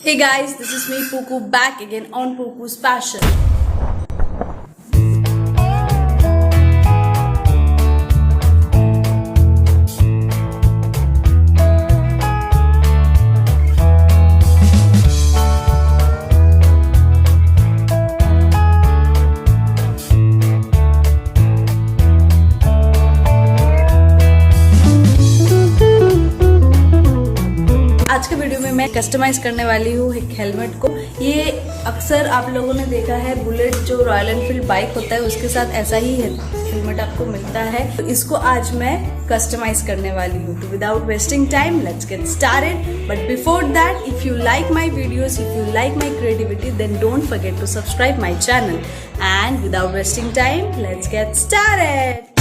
Hey guys, this is me Puku back again on Pukuspassion. आज के video में मैं कस्टमाइज करने वाली हूँ एक हेलमेट को। ये अक्सर आप लोगों ने देखा है, बुलेट जो रॉयल एनफील्ड बाइक होता है उसके साथ ऐसा ही हेलमेट आपको मिलता है। तो इसको आज मैं कस्टमाइज करने वाली हूँ। तो without wasting time let's get started. But before that, if you like my videos, if you like my creativity, then don't forget to subscribe my channel. And without wasting time let's get started.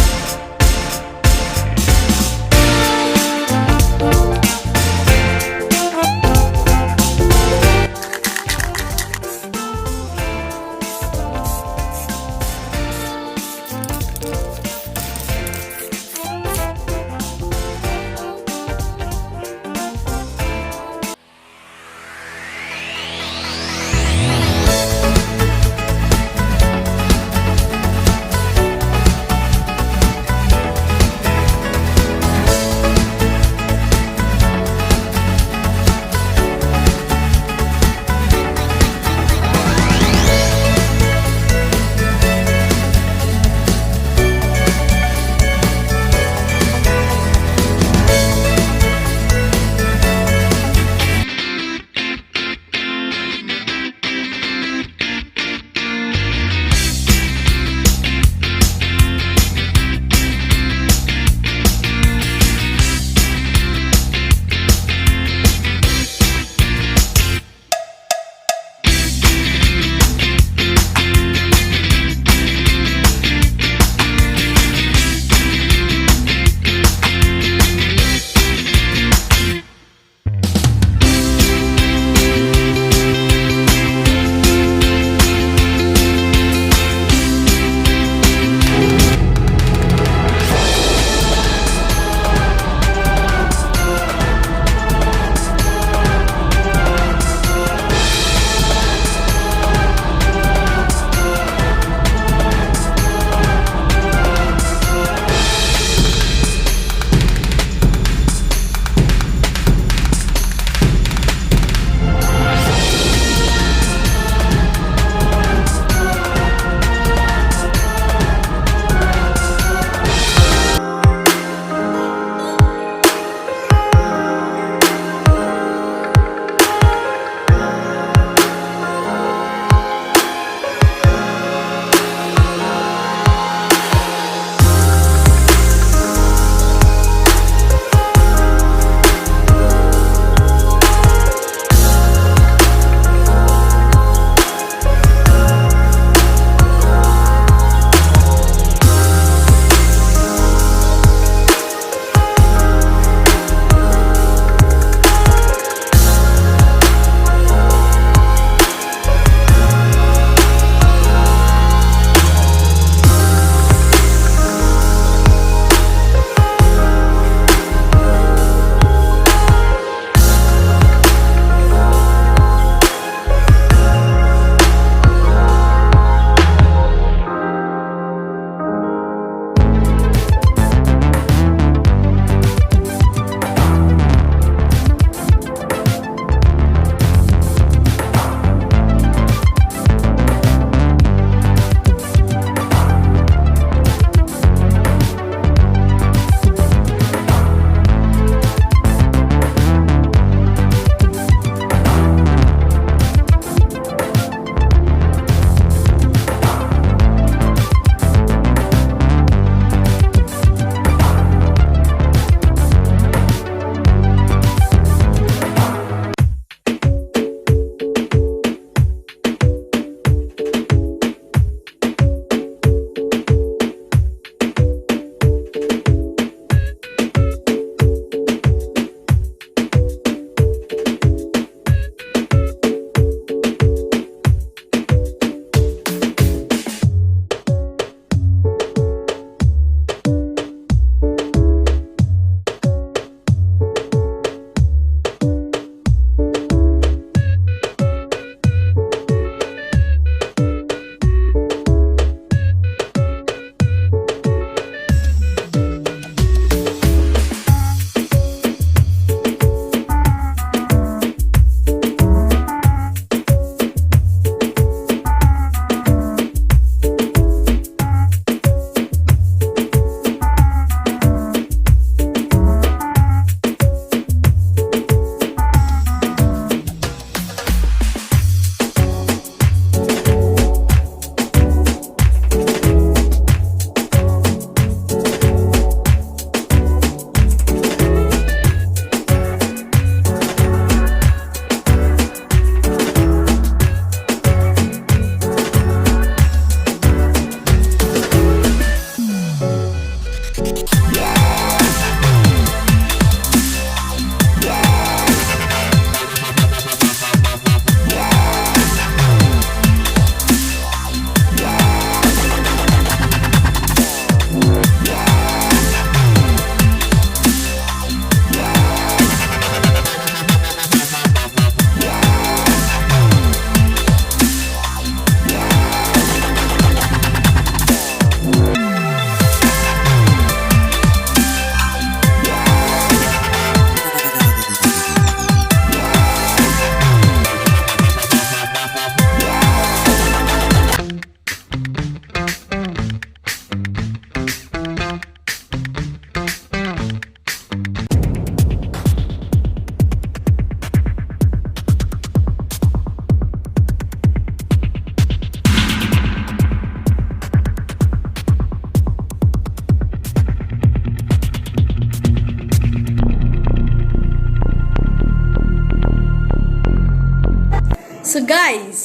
So guys,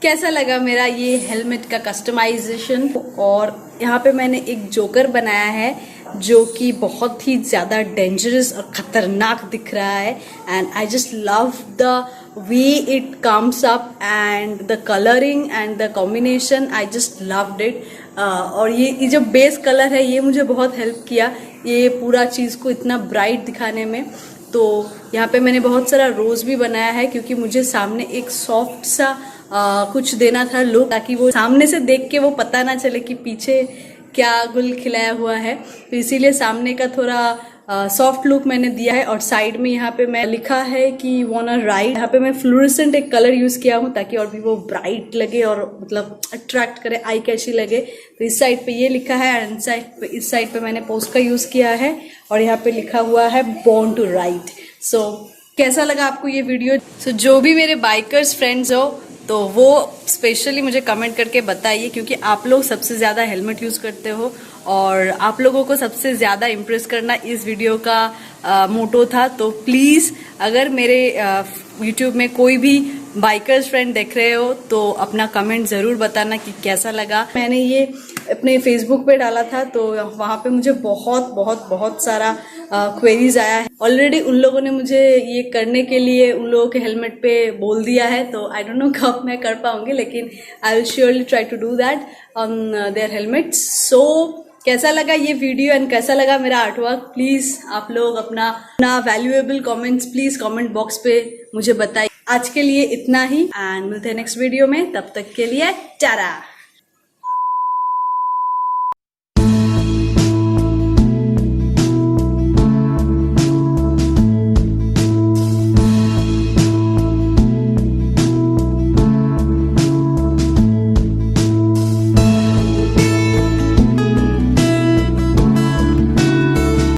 कैसा लगा मेरा ये helmet का customization. और यहाँ पे मैंने एक जोकर बनाया है जो कि बहुत ही ज़्यादा डेंजरस और ख़तरनाक दिख रहा है। And I just love the way it comes up and the colouring and the combination, I just loved it. और ये जो बेस कलर है ये मुझे बहुत हेल्प किया ये पूरा चीज़ को इतना ब्राइट दिखाने में। तो यहाँ पे मैंने बहुत सारा रोज भी बनाया है क्योंकि मुझे सामने एक सॉफ्ट सा कुछ देना था लुक, ताकि वो सामने से देख के वो पता ना चले कि पीछे क्या गुल खिलाया हुआ है। तो इसीलिए सामने का थोड़ा सॉफ्ट लुक मैंने दिया है। और साइड में यहाँ पे मैं लिखा है कि वांना राइड, यहाँ पे मैं फ्लोरेसेंट एक कलर यूज किया हूँ ताकि और भी वो ब्राइट लगे और मतलब अट्रैक्ट करे, आई कैची लगे। तो इस साइड पे ये लिखा है एंड इस साइड पे मैंने पोस्ट का यूज किया है और यहाँ पे लिखा हुआ है बॉर्न टू राइड। सो कैसा लगा आपको ये वीडियो? सो जो भी मेरे बाइकर्स फ्रेंड्स हो तो वो स्पेशली मुझे कमेंट करके बताइए, क्योंकि आप लोग सबसे ज़्यादा हेलमेट यूज़ करते हो और आप लोगों को सबसे ज़्यादा इम्प्रेस करना इस वीडियो का मोटो था। तो प्लीज़ अगर मेरे यूट्यूब में कोई भी बाइकर्स फ्रेंड देख रहे हो तो अपना कमेंट ज़रूर बताना कि कैसा लगा। मैंने ये अपने फेसबुक पे डाला था तो वहाँ पे मुझे बहुत सारा क्वेरीज आया है। ऑलरेडी उन लोगों ने मुझे ये करने के लिए उन लोगों के हेलमेट पे बोल दिया है, तो आई डोंट नो कब मैं कर पाऊंगी, लेकिन I will surely try to do that on their helmets. So कैसा लगा ये वीडियो एंड कैसा लगा मेरा आर्टवर्क, प्लीज आप लोग अपना valuable comments please comment box पे मुझे बताइए। आज के लिए इतना ही एंड मिलते हैं नेक्स्ट वीडियो में, तब तक के लिए टाटा।